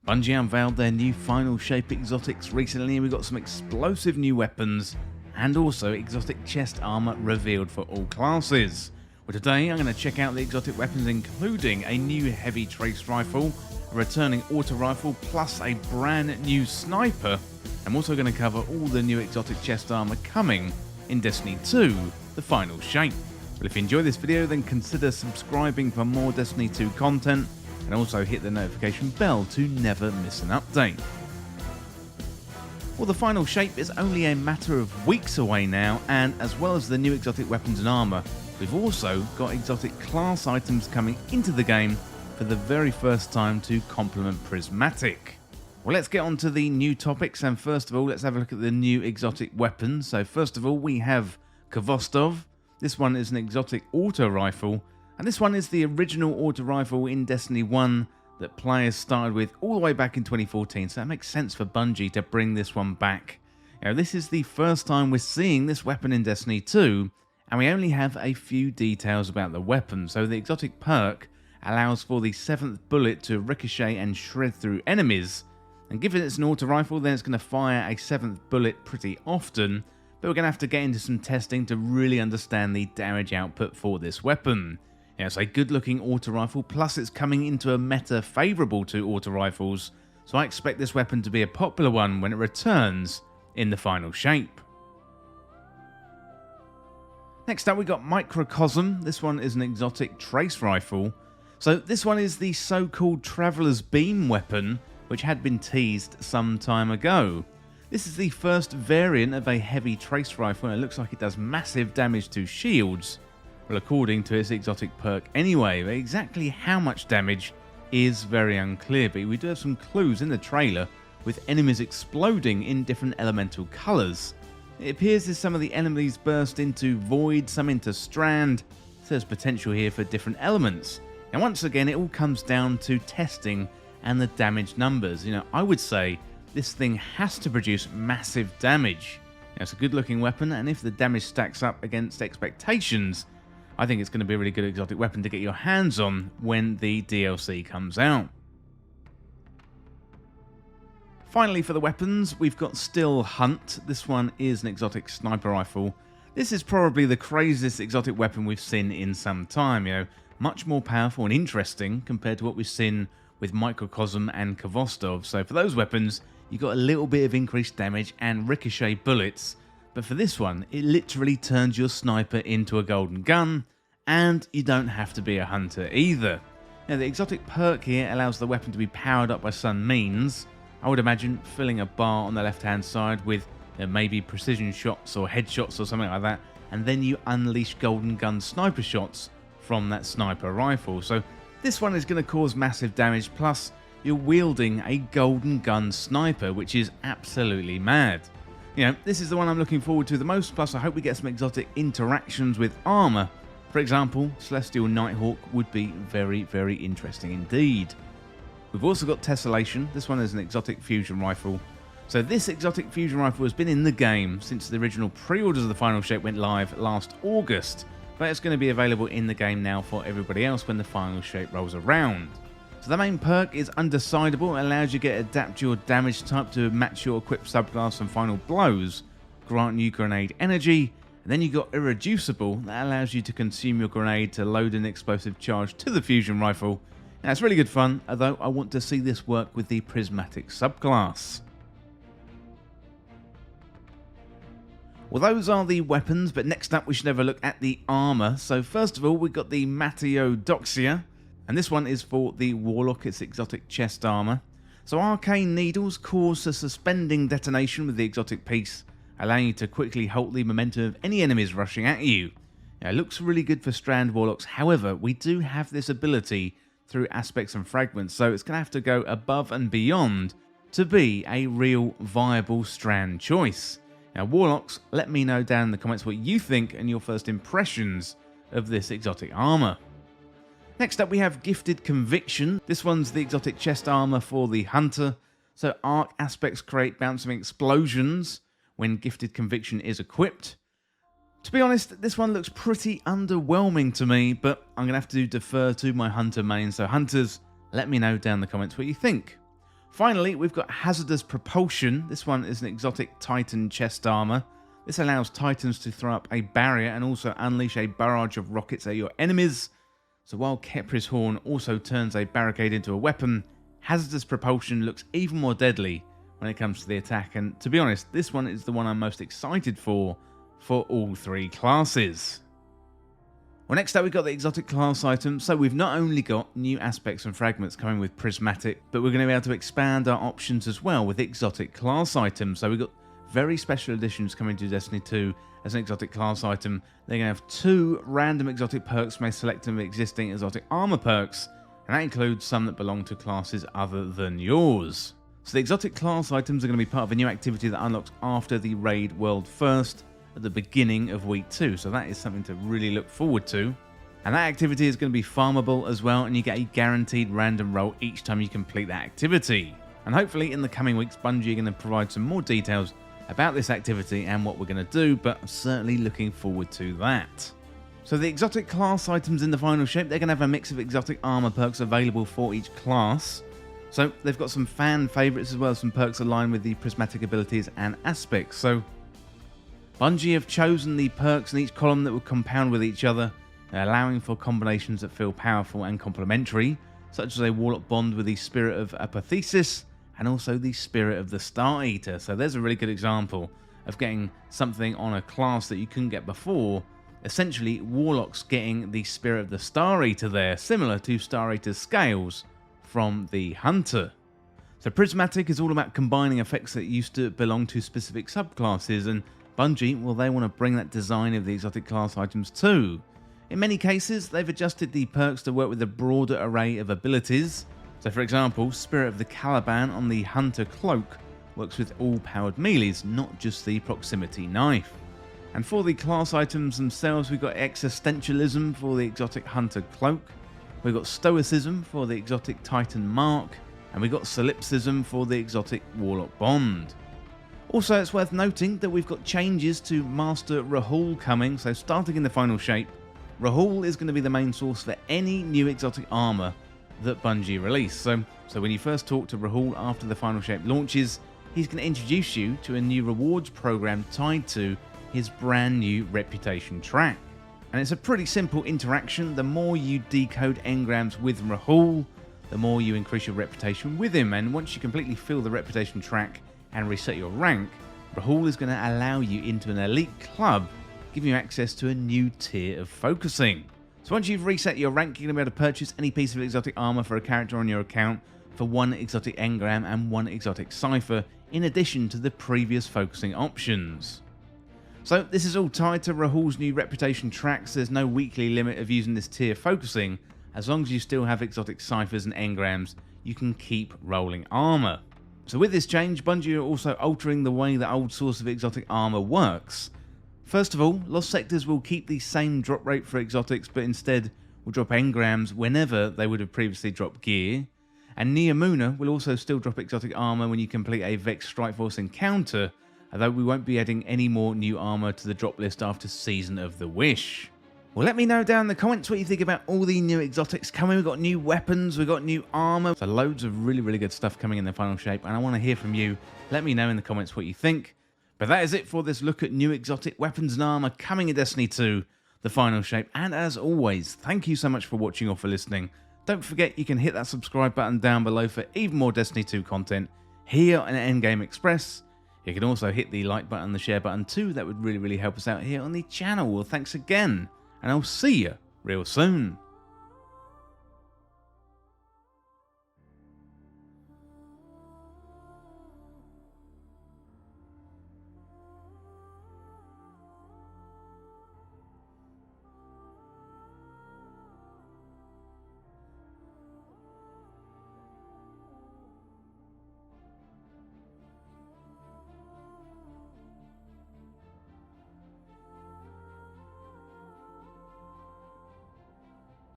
Bungie unveiled their new final shape exotics recently, and we got some explosive new weapons and also exotic chest armor revealed for all classes. Well, today I'm going to check out the exotic weapons, including a new heavy trace rifle, a returning auto rifle, plus a brand new sniper. I'm also going to cover all the new exotic chest armor coming in Destiny 2, the final shape. Well, if you enjoy this video, then consider subscribing for more Destiny 2 content, and also hit the notification bell to never miss an update. Well, the final shape is only a matter of weeks away now, and as well as the new exotic weapons and armor, we've also got exotic class items coming into the game for the very first time to complement Prismatic. Well, let's get on to the new topics, and first of all, let's have a look at the new exotic weapons. So first of all, we have Kvostov. This one is an exotic auto rifle, and this one is the original auto rifle in Destiny 1 that players started with all the way back in 2014, so that makes sense for Bungie to bring this one back. Now, this is the first time we're seeing this weapon in Destiny 2, and we only have a few details about the weapon. So the exotic perk allows for the 7th bullet to ricochet and shred through enemies, and given it's an auto rifle, then it's going to fire a 7th bullet pretty often, but we're going to have to get into some testing to really understand the damage output for this weapon. Now, it's a good looking auto rifle, plus it's coming into a meta favourable to auto rifles, so I expect this weapon to be a popular one when it returns in the final shape. Next up, we got Microcosm. This one is an exotic trace rifle. So this one is the so-called Traveller's Beam weapon, which had been teased some time ago. This is the first variant of a heavy trace rifle, and it looks like it does massive damage to shields. Well, according to its exotic perk anyway, but exactly how much damage is very unclear, but we do have some clues in the trailer with enemies exploding in different elemental colours. It appears as some of the enemies burst into void, some into strand, so there's potential here for different elements. And once again, it all comes down to testing and the damage numbers. I would say this thing has to produce massive damage. Now, it's a good looking weapon, and if the damage stacks up against expectations, I think it's going to be a really good exotic weapon to get your hands on when the DLC comes out. Finally, for the weapons, we've got Still Hunt. This one is an exotic sniper rifle. This is probably the craziest exotic weapon we've seen in some time. Much more powerful and interesting compared to what we've seen with Microcosm and Kvostov. So for those weapons, you got a little bit of increased damage and ricochet bullets. But for this one, it literally turns your sniper into a golden gun, and you don't have to be a hunter either. Now, the exotic perk here allows the weapon to be powered up by some means. I would imagine filling a bar on the left-hand side with maybe precision shots or headshots or something like that, and then you unleash golden gun sniper shots from that sniper rifle. So this one is going to cause massive damage, plus you're wielding a golden gun sniper, which is absolutely mad. This is the one I'm looking forward to the most, plus I hope we get some exotic interactions with armor. For example, Celestial Nighthawk would be very, very interesting indeed. We've also got Tessellation. This one is an exotic fusion rifle. So this exotic fusion rifle has been in the game since the original pre-orders of the final shape went live last August, but it's going to be available in the game now for everybody else when the final shape rolls around. So the main perk is Undecidable. It allows you to adapt your damage type to match your equipped subclass and final blows, grant you grenade energy, and then you got Irreducible. That allows you to consume your grenade to load an explosive charge to the fusion rifle. Now, it's really good fun, although I want to see this work with the Prismatic subclass. Well, those are the weapons, but next up we should have a look at the armor. So first of all, we've got the Mateodoxia, and this one is for the Warlock. It's exotic chest armor. So arcane needles cause a suspending detonation with the exotic piece, allowing you to quickly halt the momentum of any enemies rushing at you. Now, it looks really good for strand warlocks. However, we do have this ability through aspects and fragments, so it's going to have to go above and beyond to be a real viable strand choice. Now, warlocks, let me know down in the comments what you think and your first impressions of this exotic armor. Next up, we have Gifted Conviction. This one's the exotic chest armor for the hunter. So arc aspects create bouncing explosions when Gifted Conviction is equipped. To be honest, this one looks pretty underwhelming to me, but I'm going to have to defer to my hunter main. So hunters, let me know down in the comments what you think. Finally, we've got hazardous propulsion. This one is an exotic Titan chest armor. This allows Titans to throw up a barrier and also unleash a barrage of rockets at your enemies. So while Kepri's Horn also turns a barricade into a weapon, hazardous propulsion looks even more deadly when it comes to the attack, and to be honest, this one is the one I'm most excited for all three classes. Well, next up we've got the exotic class items. So we've not only got new aspects and fragments coming with prismatic, but we're going to be able to expand our options as well with exotic class items. So we've got very special editions coming to Destiny 2 as an exotic class item. They're going to have 2 random exotic perks from a selection of existing exotic armor perks, and that includes some that belong to classes other than yours. So the exotic class items are going to be part of a new activity that unlocks after the raid world first at the beginning of week 2, so that is something to really look forward to. And that activity is going to be farmable as well, and you get a guaranteed random roll each time you complete that activity. And hopefully in the coming weeks Bungie are going to provide some more details about this activity and what we're going to do, but I'm certainly looking forward to that. So the exotic class items in the final shape, they're going to have a mix of exotic armor perks available for each class. So they've got some fan favourites as well as some perks aligned with the prismatic abilities and aspects. So Bungie have chosen the perks in each column that will compound with each other, allowing for combinations that feel powerful and complementary, such as a Warlock bond with the Spirit of Apotheosis and also the Spirit of the Star Eater. So there's a really good example of getting something on a class that you couldn't get before. Essentially, Warlock's getting the Spirit of the Star Eater there, similar to Star Eater's scales from the Hunter. So Prismatic is all about combining effects that used to belong to specific subclasses, and Bungie, well, they want to bring that design of the exotic class items too. In many cases, they've adjusted the perks to work with a broader array of abilities. So for example, Spirit of the Caliban on the Hunter Cloak works with all powered melees, not just the proximity knife. And for the class items themselves, we've got Existentialism for the exotic Hunter Cloak, we've got Stoicism for the exotic Titan Mark, and we've got Solipsism for the exotic Warlock Bond. Also, it's worth noting that we've got changes to Master Rahul coming, so starting in the final shape, Rahul is going to be the main source for any new exotic armor that Bungie release. So when you first talk to Rahul after the final shape launches, he's going to introduce you to a new rewards program tied to his brand new reputation track. And it's a pretty simple interaction. The more you decode engrams with Rahul, the more you increase your reputation with him, and once you completely fill the reputation track and reset your rank, Rahul is going to allow you into an elite club, giving you access to a new tier of focusing. So once you've reset your rank, you're going to be able to purchase any piece of exotic armor for a character on your account for 1 exotic engram and 1 exotic cipher, in addition to the previous focusing options. So this is all tied to Rahul's new reputation tracks. There's no weekly limit of using this tier focusing. As long as you still have exotic ciphers and engrams, you can keep rolling armor. So with this change, Bungie are also altering the way the old source of exotic armor works. First of all, Lost Sectors will keep the same drop rate for exotics, but instead will drop engrams whenever they would have previously dropped gear. And Neomuna will also still drop exotic armor when you complete a Vex Strike Force encounter, although we won't be adding any more new armor to the drop list after Season of the Wish. Well, let me know down in the comments what you think about all the new exotics coming. We've got new weapons, we've got new armor, so loads of really good stuff coming in the final shape, and I want to hear from you. Let me know in the comments what you think. But that is it for this look at new exotic weapons and armor coming in Destiny 2, the final shape. And as always, thank you so much for watching or for listening. Don't forget you can hit that subscribe button down below for even more Destiny 2 content here on Endgame Express. You can also hit the like button, the share button too. That would really help us out here on the channel. Well, thanks again, and I'll see you real soon.